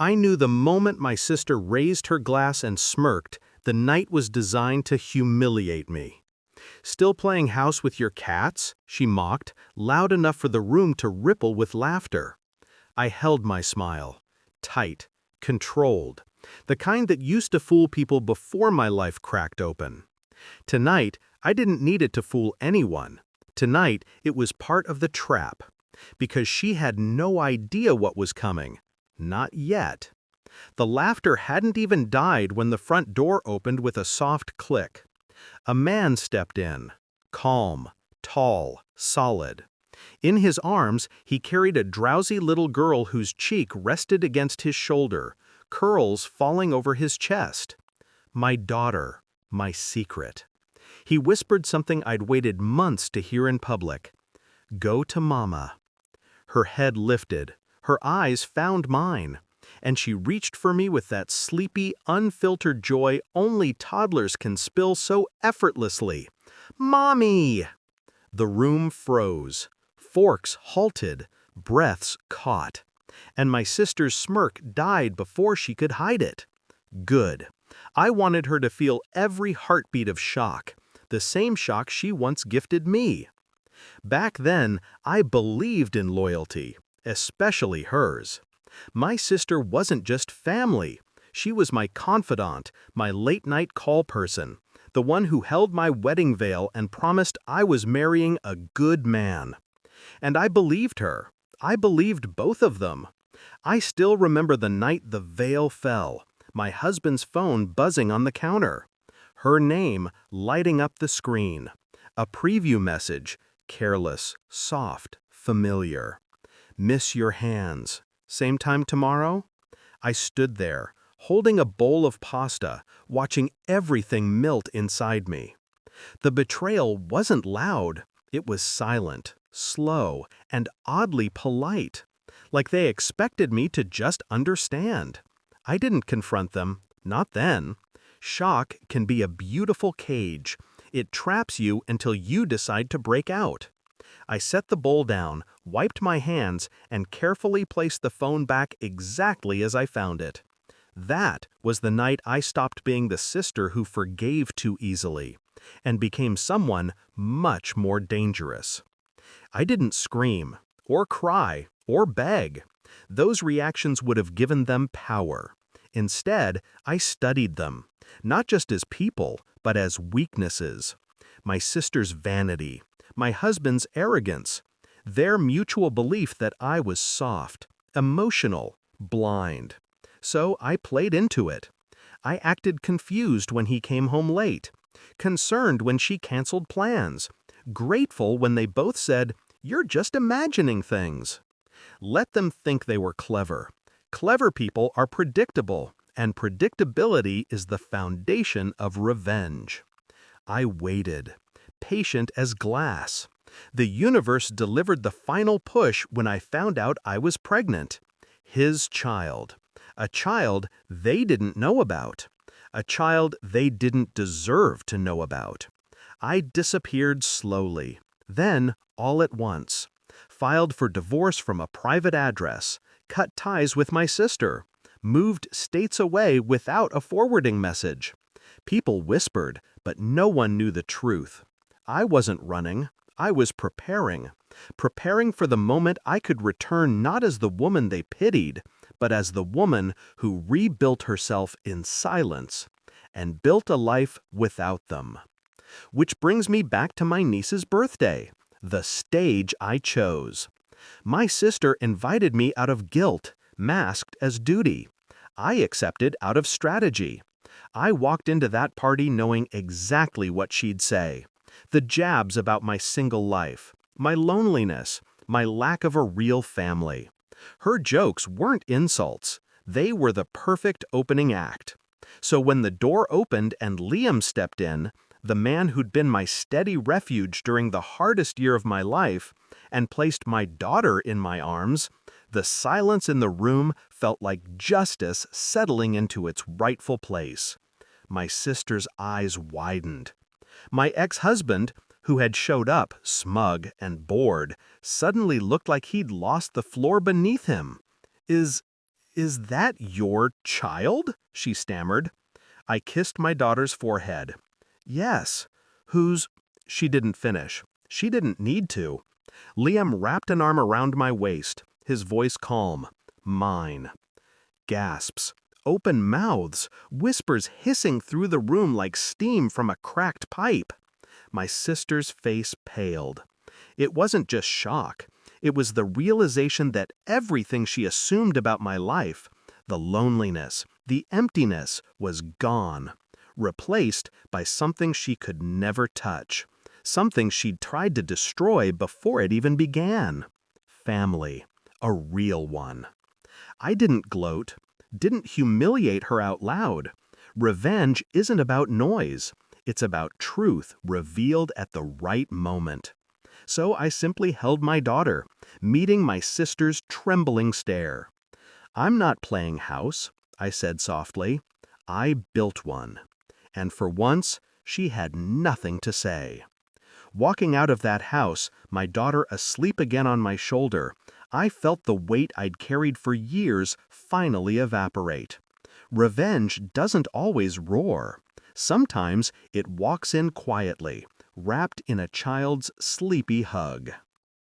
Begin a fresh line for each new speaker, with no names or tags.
I knew the moment my sister raised her glass and smirked, the night was designed to humiliate me. "Still playing house with your cats?" she mocked, loud enough for the room to ripple with laughter. I held my smile. Tight, controlled. The kind that used to fool people before my life cracked open. Tonight, I didn't need it to fool anyone. Tonight, it was part of the trap. Because she had no idea what was coming. Not yet. The laughter hadn't even died when the front door opened with a soft click. A man stepped in. Calm, tall, solid. In his arms, he carried a drowsy little girl whose cheek rested against his shoulder, curls falling over his chest. My daughter, my secret. He whispered something I'd waited months to hear in public. "Go to Mama." Her head lifted, her eyes found mine, and she reached for me with that sleepy, unfiltered joy only toddlers can spill so effortlessly. "Mommy!" The room froze. Forks halted, breaths caught, and my sister's smirk died before she could hide it. Good. I wanted her to feel every heartbeat of shock, the same shock she once gifted me. Back then, I believed in loyalty, especially hers. My sister wasn't just family. She was my confidant, my late-night call person, the one who held my wedding veil and promised I was marrying a good man. And I believed her. I believed both of them. I still remember the night the veil fell, my husband's phone buzzing on the counter. Her name lighting up the screen. A preview message, careless, soft, familiar. "Miss your hands. Same time tomorrow?" I stood there, holding a bowl of pasta, watching everything melt inside me. The betrayal wasn't loud. It was silent, slow, and oddly polite, like they expected me to just understand. I didn't confront them, not then. Shock can be a beautiful cage. It traps you until you decide to break out. I set the bowl down, wiped my hands, and carefully placed the phone back exactly as I found it. That was the night I stopped being the sister who forgave too easily, and became someone much more dangerous. I didn't scream, or cry, or beg. Those reactions would have given them power. Instead, I studied them, not just as people, but as weaknesses. My sister's vanity, my husband's arrogance, their mutual belief that I was soft, emotional, blind. So I played into it. I acted confused when he came home late, concerned when she canceled plans, grateful when they both said, "You're just imagining things." Let them think they were clever. Clever people are predictable, and predictability is the foundation of revenge. I waited, patient as glass. The universe delivered the final push when I found out I was pregnant. His child. A child they didn't know about. A child they didn't deserve to know about. I disappeared slowly, then all at once. Filed for divorce from a private address, cut ties with my sister, moved states away without a forwarding message. People whispered, but no one knew the truth. I wasn't running, I was preparing. Preparing for the moment I could return not as the woman they pitied, but as the woman who rebuilt herself in silence and built a life without them. Which brings me back to my niece's birthday, the stage I chose. My sister invited me out of guilt, masked as duty. I accepted out of strategy. I walked into that party knowing exactly what she'd say. The jabs about my single life, my loneliness, my lack of a real family. Her jokes weren't insults. They were the perfect opening act. So when the door opened and Liam stepped in, the man who'd been my steady refuge during the hardest year of my life, and placed my daughter in my arms, the silence in the room felt like justice settling into its rightful place. My sister's eyes widened. My ex-husband, who had showed up, smug and bored, suddenly looked like he'd lost the floor beneath him. Is Is that your child?" she stammered. I kissed my daughter's forehead. "Yes. Who's—" She didn't finish. She didn't need to. Liam wrapped an arm around my waist, his voice calm. "Mine." Gasps. Open mouths. Whispers hissing through the room like steam from a cracked pipe. My sister's face paled. It wasn't just shock. It was the realization that everything she assumed about my life, the loneliness, the emptiness, was gone, replaced by something she could never touch, something she'd tried to destroy before it even began. Family, a real one. I didn't gloat, didn't humiliate her out loud. Revenge isn't about noise. It's about truth revealed at the right moment. So I simply held my daughter, meeting my sister's trembling stare. "I'm not playing house," I said softly. "I built one." And for once, she had nothing to say. Walking out of that house, my daughter asleep again on my shoulder, I felt the weight I'd carried for years finally evaporate. Revenge doesn't always roar. Sometimes it walks in quietly, wrapped in a child's sleepy hug.